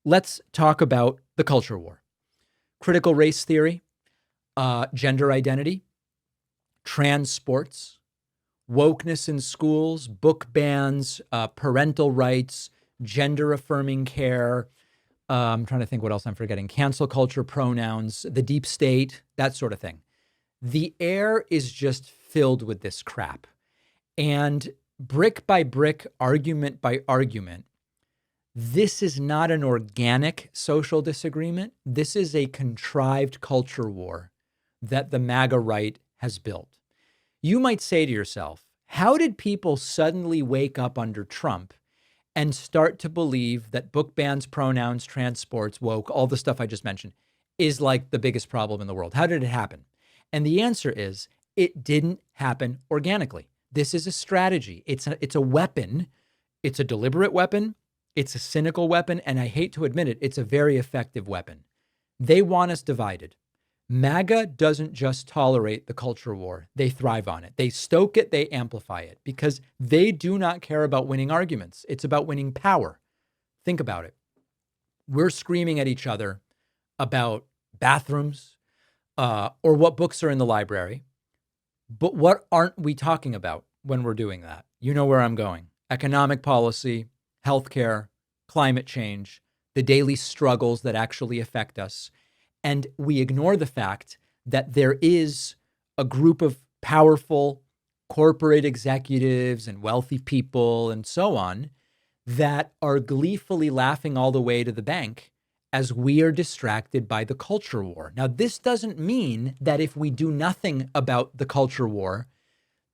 let's talk about the culture war. Critical race theory, gender identity, trans sports, wokeness in schools, book bans, parental rights, gender affirming care. I'm trying to think what else I'm forgetting. Cancel culture, pronouns, the deep state, that sort of thing. The air is just filled with this crap. And brick by brick, argument by argument, this is not an organic social disagreement. This is a contrived culture war that the MAGA right has built. You might say to yourself, how did people suddenly wake up under Trump and start to believe that book bans, pronouns, trans sports, woke, all the stuff I just mentioned is like the biggest problem in the world? How did it happen? And the answer is it didn't happen organically. This is a strategy. It's a weapon. It's a deliberate weapon. It's a cynical weapon. And I hate to admit it, it's a very effective weapon. They want us divided. MAGA doesn't just tolerate the culture war. They thrive on it. They stoke it. They amplify it because they do not care about winning arguments. It's about winning power. Think about it. We're screaming at each other about bathrooms or what books are in the library. But what aren't we talking about when we're doing that? You know where I'm going. Economic policy, healthcare, climate change, the daily struggles that actually affect us. And we ignore the fact that there is a group of powerful corporate executives and wealthy people and so on that are gleefully laughing all the way to the bank as we are distracted by the culture war. Now, this doesn't mean that if we do nothing about the culture war,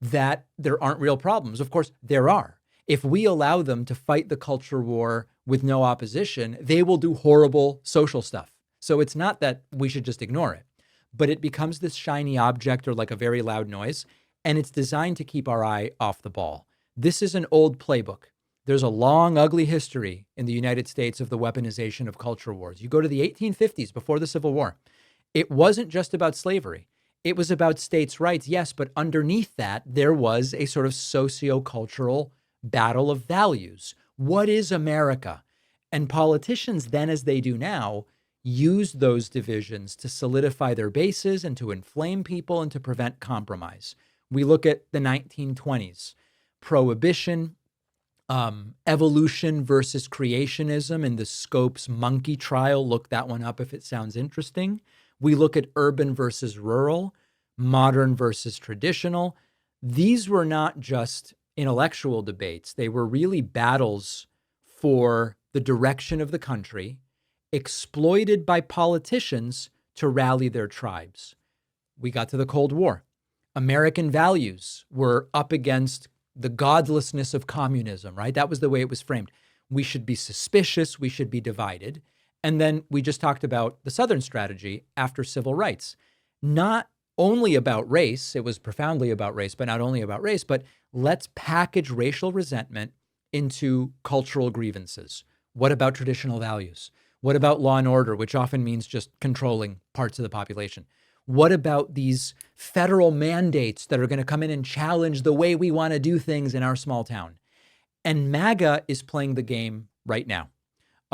that there aren't real problems. Of course, there are. If we allow them to fight the culture war with no opposition, they will do horrible social stuff. So it's not that we should just ignore it, but it becomes this shiny object or like a very loud noise, and it's designed to keep our eye off the ball. This is an old playbook. There's a long, ugly history in the United States of the weaponization of culture wars. You go to the 1850s, before the Civil War. It wasn't just about slavery. It was about states' rights, yes, but underneath that, there was a sort of socio-cultural battle of values. What is America? And politicians then, as they do now, use those divisions to solidify their bases and to inflame people and to prevent compromise. We look at the 1920s, prohibition, evolution versus creationism in the Scopes monkey trial. Look that one up if it sounds interesting. We look at urban versus rural, modern versus traditional. These were not just intellectual debates. They were really battles for the direction of the country, exploited by politicians to rally their tribes. We got to the Cold War. American values were up against the godlessness of communism, right? That was the way it was framed. We should be suspicious. We should be divided. And then we just talked about the Southern strategy after civil rights. Not only about race, it was profoundly about race, but not only about race, but let's package racial resentment into cultural grievances. What about traditional values? What about law and order, which often means just controlling parts of the population? What about these federal mandates that are going to come in and challenge the way we want to do things in our small town? And MAGA is playing the game right now.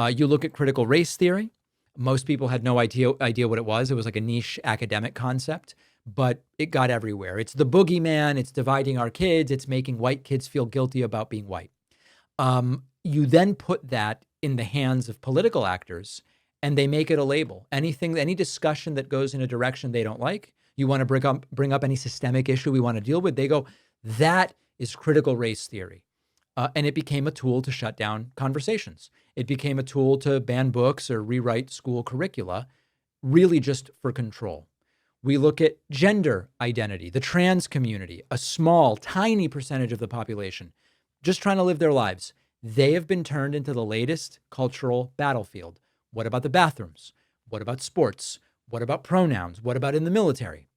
You look at critical race theory. Most people had no idea what it was. It was like a niche academic concept, but it got everywhere. It's the boogeyman. It's dividing our kids. It's making white kids feel guilty about being white. You then put that in the hands of political actors, and they make it a label. Any discussion that goes in a direction they don't like, you want to bring up any systemic issue we want to deal with, they go, that is critical race theory. And it became a tool to shut down conversations. It became a tool to ban books or rewrite school curricula, really just for control. We look at gender identity, the trans community, a small, tiny percentage of the population, just trying to live their lives. They have been turned into the latest cultural battlefield. What about the bathrooms? What about sports? What about pronouns? What about in the military?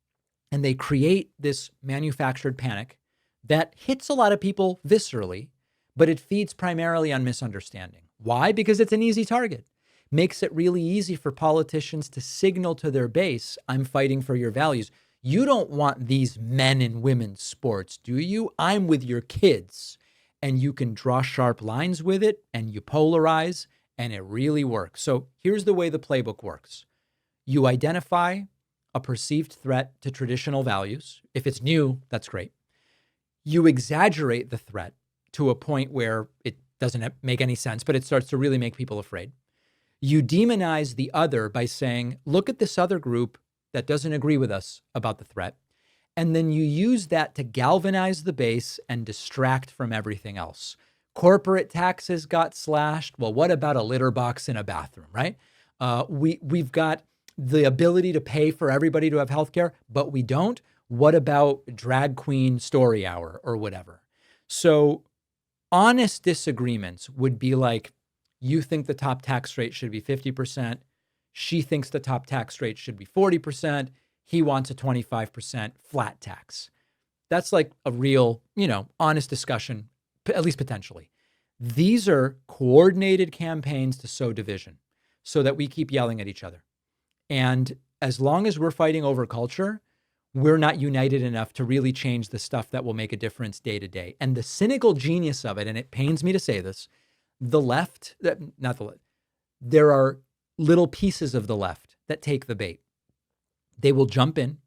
And they create this manufactured panic that hits a lot of people viscerally, but it feeds primarily on misunderstanding. Why? Because it's an easy target. Makes it really easy for politicians to signal to their base, I'm fighting for your values. You don't want these men and women's sports, do you? I'm with your kids. And you can draw sharp lines with it, and you polarize, and it really works. So here's the way the playbook works. You identify a perceived threat to traditional values. If it's new, that's great. You exaggerate the threat to a point where it doesn't make any sense, but it starts to really make people afraid. You demonize the other by saying, look at this other group that doesn't agree with us about the threat. And then you use that to galvanize the base and distract from everything else. Corporate taxes got slashed. Well, what about a litter box in a bathroom, right? We've got the ability to pay for everybody to have healthcare, but we don't. What about drag queen story hour or whatever? So honest disagreements would be like, you think the top tax rate should be 50%. She thinks the top tax rate should be 40%. He wants a 25% flat tax. That's like a real, honest discussion, at least potentially. These are coordinated campaigns to sow division so that we keep yelling at each other. And as long as we're fighting over culture, we're not united enough to really change the stuff that will make a difference day to day. And the cynical genius of it, and it pains me to say this, the left, there are little pieces of the left that take the bait. They will jump in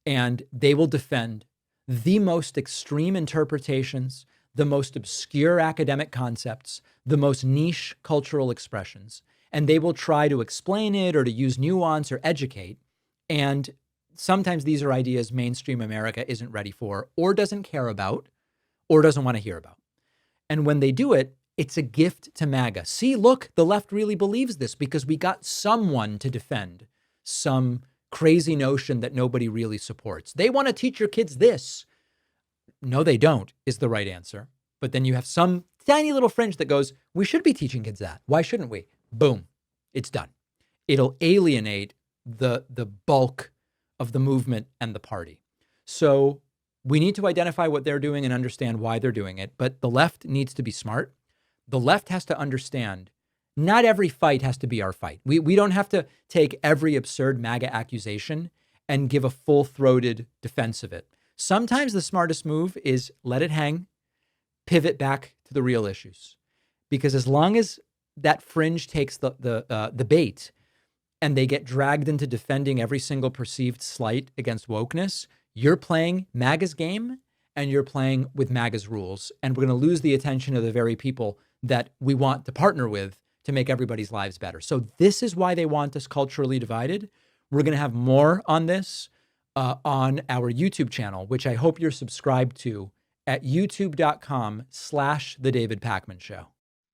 and they will defend the most extreme interpretations, the most obscure academic concepts, the most niche cultural expressions, and they will try to explain it or to use nuance or educate. And sometimes these are ideas mainstream America isn't ready for or doesn't care about or doesn't want to hear about. And when they do it, it's a gift to MAGA. See, look, the left really believes this because we got someone to defend some crazy notion that nobody really supports. They want to teach your kids this. No, they don't, is the right answer. But then you have some tiny little fringe that goes, we should be teaching kids that. Why shouldn't we? Boom, it's done. It'll alienate the bulk of the movement and the party. So we need to identify what they're doing and understand why they're doing it. But the left needs to be smart. The left has to understand not every fight has to be our fight. We don't have to take every absurd MAGA accusation and give a full-throated defense of it. Sometimes the smartest move is let it hang, pivot back to the real issues. Because as long as that fringe takes the bait and they get dragged into defending every single perceived slight against wokeness, you're playing MAGA's game and you're playing with MAGA's rules. And we're going to lose the attention of the very people that we want to partner with to make everybody's lives better. So this is why they want us culturally divided. We're going to have more on this on our YouTube channel, which I hope you're subscribed to at youtube.com/thedavidpakmanshow.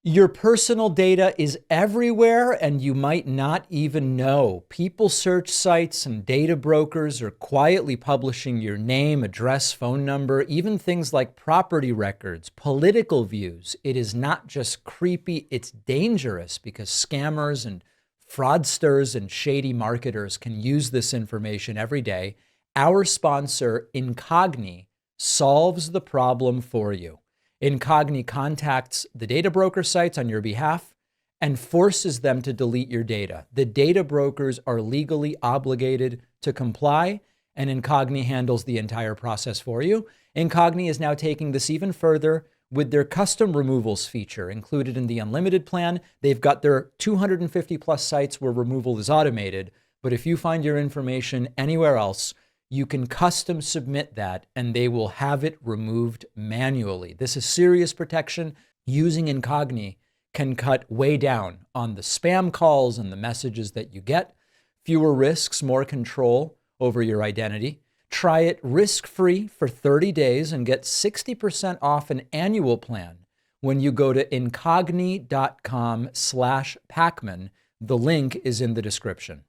Your personal data is everywhere and you might not even know. People search sites and data brokers are quietly publishing your name, address, phone number, even things like property records, political views. It is not just creepy, it's dangerous because scammers and fraudsters and shady marketers can use this information every day. Our sponsor, Incogni, solves the problem for you. Incogni contacts the data broker sites on your behalf and forces them to delete your data. The data brokers are legally obligated to comply, and Incogni handles the entire process for you. Incogni is now taking this even further with their custom removals feature included in the unlimited plan. They've got their 250 plus sites where removal is automated, but if you find your information anywhere else, you can custom submit that and they will have it removed manually. This is serious protection. Using Incogni can cut way down on the spam calls and the messages that you get. Fewer risks, more control over your identity. Try it risk-free for 30 days and get 60% off an annual plan when you go to incogni.com/Pakman. The link is in the description.